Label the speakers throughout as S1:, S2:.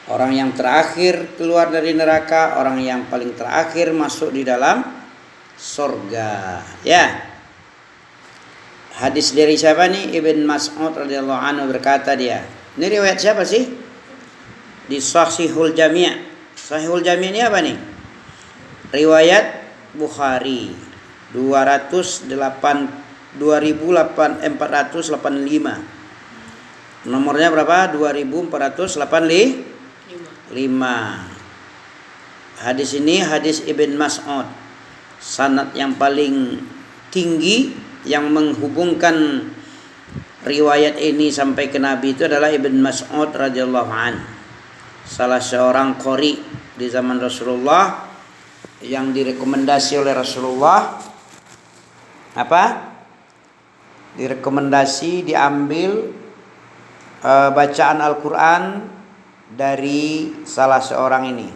S1: Orang yang terakhir keluar dari neraka, orang yang paling terakhir masuk di dalam surga. Ya. Hadis dari siapa nih? Ibn Mas'ud radhiyallahu anhu berkata dia. Ini riwayat siapa sih? Di Sahihul Jami'. Sahihul Jami' ini apa nih? Riwayat Bukhari 2485. Nomornya berapa? 2485. Hadis ini hadis Ibn Mas'ud. Sanad yang paling tinggi yang menghubungkan riwayat ini sampai ke Nabi itu adalah Ibn Mas'ud radhiyallahu an. Salah seorang qori di zaman Rasulullah yang direkomendasi oleh Rasulullah. Apa? Direkomendasi diambil bacaan Al-Quran dari salah seorang ini.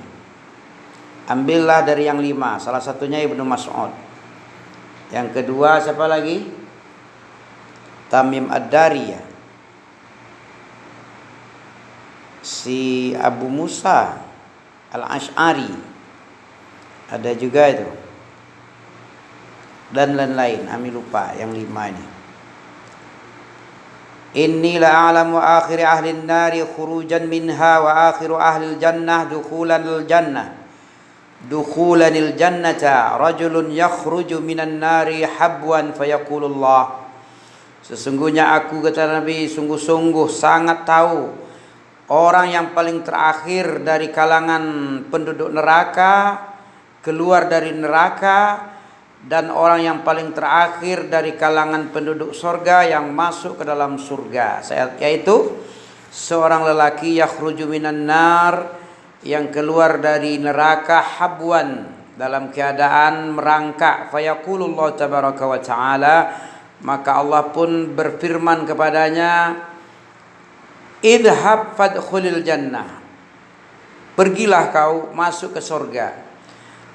S1: Ambillah dari yang 5. Salah satunya Ibnu Mas'ud. Yang kedua siapa lagi? Tamim Ad-Dari ya. Si Abu Musa Al-Ash'ari. Ada juga itu. Dan lain-lain. Kami lupa yang 5 ini. Inni la'alamu akhir ahli an-nari khurujan minha wa akhiru ahli al-jannah dukhulanil jannata rajulun yakhruju minan nari habwan fayaqulullah. Sesungguhnya aku, kata Nabi, sungguh-sungguh sangat tahu orang yang paling terakhir dari kalangan penduduk neraka keluar dari neraka, dan orang yang paling terakhir dari kalangan penduduk surga yang masuk ke dalam surga, yaitu seorang lelaki yakhruju minan nar, yang keluar dari neraka habwan, dalam keadaan merangkak. Fayaqulullah tabaraka wa ta'ala, maka Allah pun berfirman kepadanya, idhab fadkhulil jannah, pergilah kau masuk ke surga.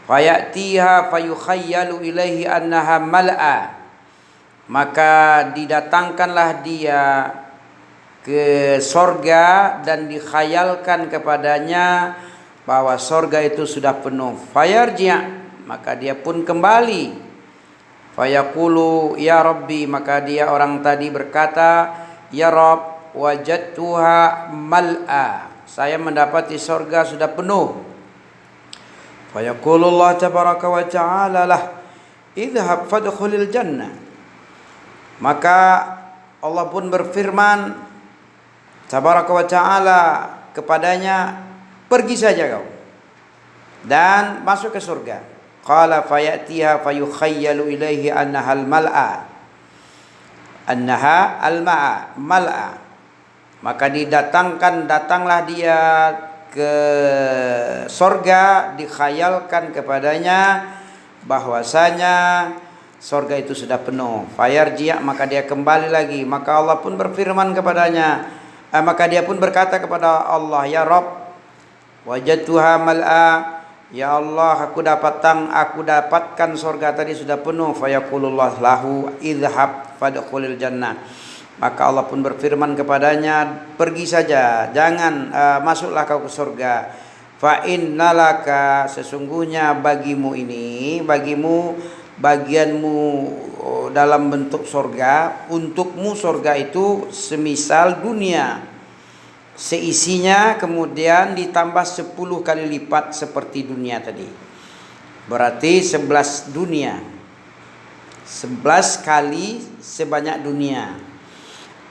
S1: Fayatiha fayukhayyalu ilaihi annaha mal'a, maka didatangkanlah dia ke surga dan dikhayalkan kepadanya bahwa surga itu sudah penuh. Fayarji', maka dia pun kembali. Fayaqulu ya Rabbi, maka dia orang tadi berkata, ya Rabb, wajadtuha mal'a, saya mendapati surga sudah penuh. Fayaqulullah tabaraka wa ta'ala lah, idhab fadkhulil jannah, maka Allah pun berfirman tabaraka wa ta'ala kepadanya, pergi saja kau dan masuk ke surga. Qala fayatiha fayukhayyalu ilaihi annaha al-mal'a, maka datanglah dia ke surga, dikhayalkan kepadanya bahwasanya surga itu sudah penuh. Fayarji', maka dia kembali lagi. Maka Allah pun berfirman kepadanya, maka dia pun berkata kepada Allah, ya Rabb, wajadtuha mal'a, ya Allah, aku dapatkan surga tadi sudah penuh. Fayaqulullah lahu idhab fadkhulil jannah, maka Allah pun berfirman kepadanya, pergi saja, jangan masuklah kau ke surga. Fa innalaka, sesungguhnya bagimu bagianmu dalam bentuk surga, untukmu surga itu semisal dunia seisinya, kemudian ditambah 10 kali lipat seperti dunia tadi. Berarti 11 dunia, 11 kali sebanyak dunia.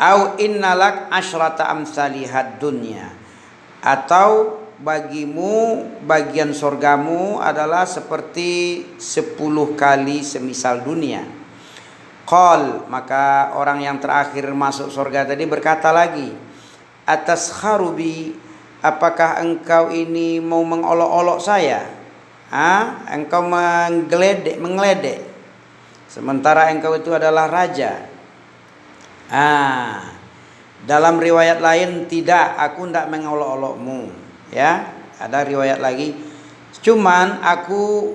S1: Au innalak asyrata amsalihad dunya, atau bagimu bagian surgamu adalah seperti 10 kali semisal dunia. Qal, maka orang yang terakhir masuk surga tadi berkata lagi, atas kharubi, apakah engkau ini mau mengolok-olok saya? Engkau menggeledek, sementara engkau itu adalah raja. Dalam riwayat lain, tidak, aku tidak mengolok-olokmu. Ya, ada riwayat lagi. Cuman aku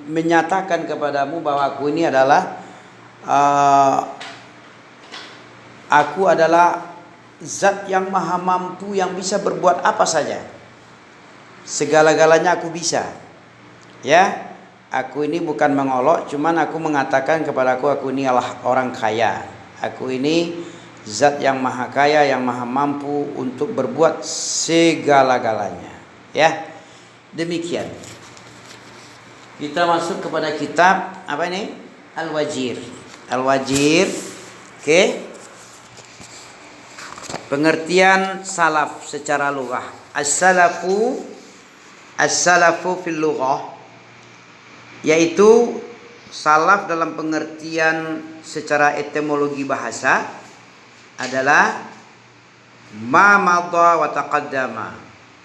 S1: menyatakan kepadamu bahwa aku ini adalah zat yang maha mampu yang bisa berbuat apa saja. Segala-galanya aku bisa. Ya, aku ini bukan mengolok, cuman aku mengatakan kepada aku ini adalah orang kaya. Aku ini zat yang maha kaya, yang maha mampu untuk berbuat segala-galanya. Ya, demikian. Kita masuk kepada kitab apa ini? Al-Wajir. Al-Wajir. Oke. Pengertian salaf secara lughah. As-salafu fil lughah, yaitu salaf dalam pengertian secara etimologi bahasa adalah ma madha wa taqaddama,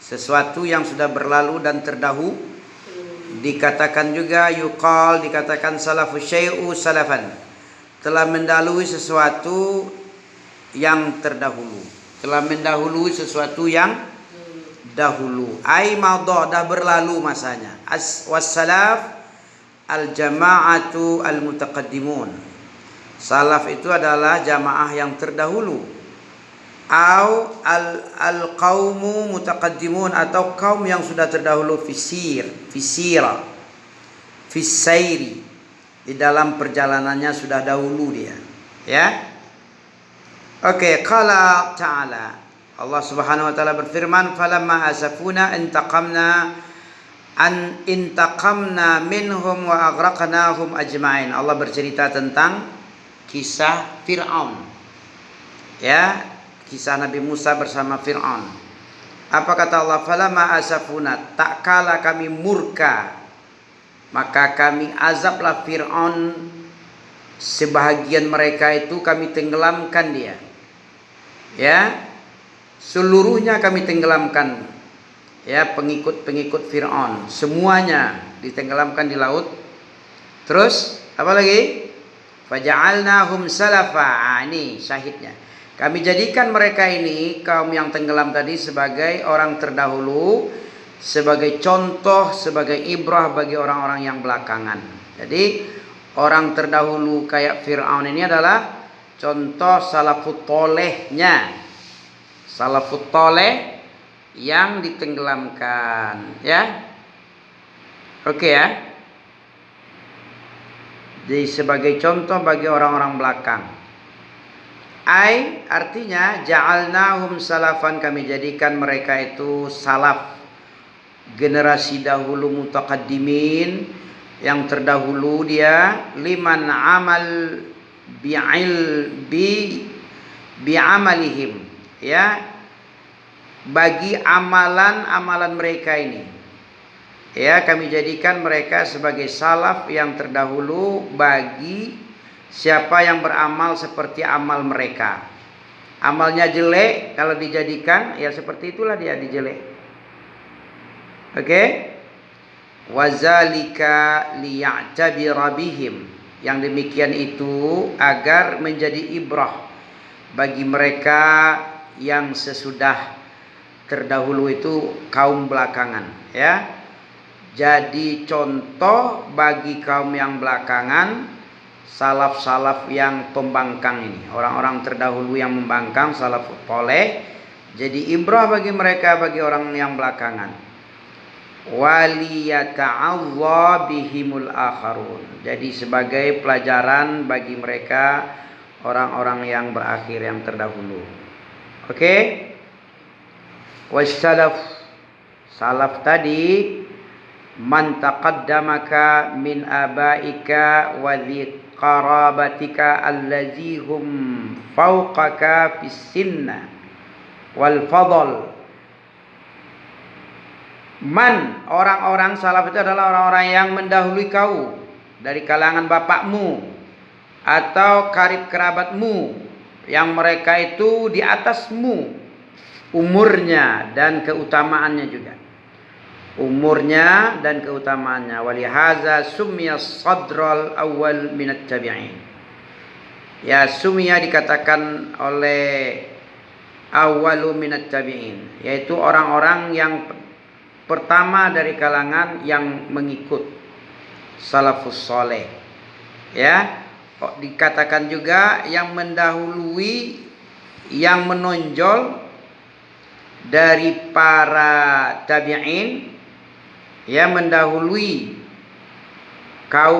S1: sesuatu yang sudah berlalu dan terdahulu. Dikatakan juga yuqal, dikatakan salafu syai'u salafan, telah mendahului sesuatu yang terdahulu, telah mendahului sesuatu yang dahulu. Ai madha, dah berlalu masanya. Wassalaf al jama'atu al mutaqaddimun, salaf itu adalah jamaah yang terdahulu. Au al qaumu mutaqaddimun, atau kaum yang sudah terdahulu fisairi, di dalam perjalanannya sudah dahulu dia. Ya. Oke, qala ta'ala, Allah Subhanahu wa taala berfirman, falamma asafuna intaqamna minhum wa aghraqnahum ajma'in. Allah bercerita tentang kisah Fir'aun. Ya, kisah Nabi Musa bersama Fir'aun. Apa kata Allah? Falamma asafuna, tak kala kami murka, maka kami azablah Fir'aun, sebahagian mereka itu kami tenggelamkan dia. Ya, seluruhnya kami tenggelamkan. Ya, pengikut-pengikut Fir'aun semuanya ditenggelamkan di laut. Terus apa lagi? Faja'alnahum salafa. Ini syahidnya. Kami jadikan mereka ini, kaum yang tenggelam tadi, sebagai orang terdahulu, sebagai contoh, sebagai ibrah bagi orang-orang yang belakangan. Jadi orang terdahulu kayak Fir'aun ini adalah contoh salafut tolehnya, salafut toleh yang ditenggelamkan. Ya, oke ya. Jadi sebagai contoh bagi orang-orang belakang. Ai, artinya ja'alnahum salafan, kami jadikan mereka itu salaf, generasi dahulu, mutaqaddimin, yang terdahulu dia, liman amal bi'amalihim, ya, bagi amalan-amalan mereka ini. Ya, kami jadikan mereka sebagai salaf yang terdahulu bagi siapa yang beramal seperti amal mereka. Amalnya jelek, kalau dijadikan ya seperti itulah dia dijelek. Oke? Wazalika liya'tabira bihim, yang demikian itu agar menjadi ibrah bagi mereka yang sesudah terdahulu itu, kaum belakangan. Ya, jadi contoh bagi kaum yang belakangan, salaf-salaf yang pembangkang ini, orang-orang terdahulu yang membangkang, salaf toleh, jadi ibrah bagi mereka, bagi orang yang belakangan. Waliyata'awwa bihimul akharun, jadi sebagai pelajaran bagi mereka, orang-orang yang berakhir, yang terdahulu. Oke? Wassalaf, salaf tadi, man taqaddamaka min abaika wa dhi qarabatika allazi hum fawqaka fis sinna wal fadl. Man, orang-orang salaf itu adalah orang-orang yang mendahului kau dari kalangan bapakmu atau karib kerabatmu, yang mereka itu di atasmu umurnya dan keutamaannya juga. Umurnya dan keutamaannya. Walihaza summiya sadral awal minat tabi'in. Ya, summiya dikatakan oleh awalu minat tabi'in, yaitu orang-orang yang pertama dari kalangan yang mengikut salafus soleh. Ya, dikatakan juga yang mendahului yang menonjol dari para tabi'in yang mendahului kaum